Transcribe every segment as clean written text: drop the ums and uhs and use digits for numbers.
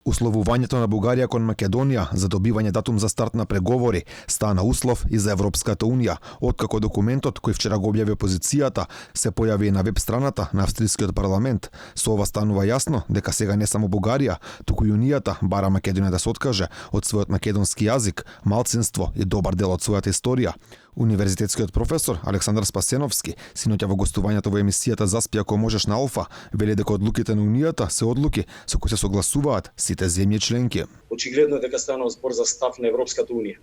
Условувањето на Бугарија кон Македонија за добивање датум за старт на преговори стана услов и за Европската унија, откако документот кој вчера го објави опозицијата се појави и на веб страната на австрискиот парламент. Со ова станува јасно дека сега не само Бугарија, туку и унијата бара Македонија да се откаже од својот македонски јазик, малцинство и добар дел од својата историја. Универзитетскиот професор Александар Спасеновски, синоќа во гостувањето во емисијата Заспи ако можеш на Алфа, вели дека одлуките на унијата се одлуки со кои се согласуваат сите земји членки. Очигледно е дека станува збор за став на Европската унија.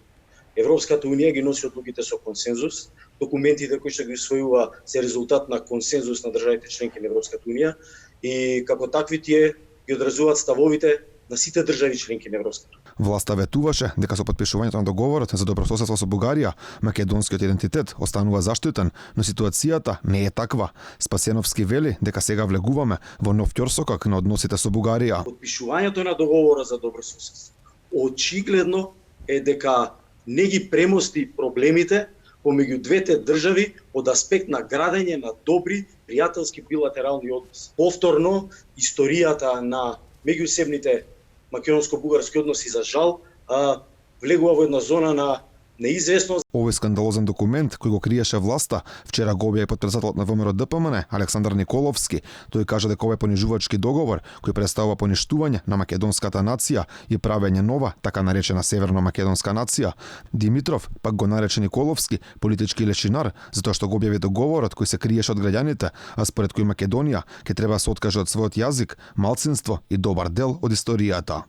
Европската унија ги носи одлуките со консензус. Документите кои што ги усвојува се резултат на консензус на државите членки на Европската унија и како такви тие ги одразуваат ставовите на сите држави членки на Европската унија. Власта ветуваше дека со потпишувањето на договорот за добрососедство со Бугарија, македонскиот идентитет останува заштитен, но ситуацијата не е таква. Спасеновски вели дека сега влегуваме во нов ќорсокак на односите со Бугарија. Потпишувањето на договорот за добрососедство очигледно е дека не ги премости проблемите помеѓу двете држави од аспект на градење на добри пријателски билатерални односи. Повторно, историјата на меѓусебните македонско-бугарски односи за жал влегува во една зона на неизвестност. Овој скандалозен документ кој го криеше власта вчера го објави потпредседателот на ВМРО ДПМН Александар Николовски. Тој кажа дека овој понижувачки договор кој представува поништување на македонската нација и правење нова така наречена северно-македонска нација. Димитров пак го нарече Николовски политички лешинар затоа што го објави договорот кој се криеше од граѓаните, а според кој Македонија ќе треба да се откаже од својот јазик, малцинство и добар дел од историјата.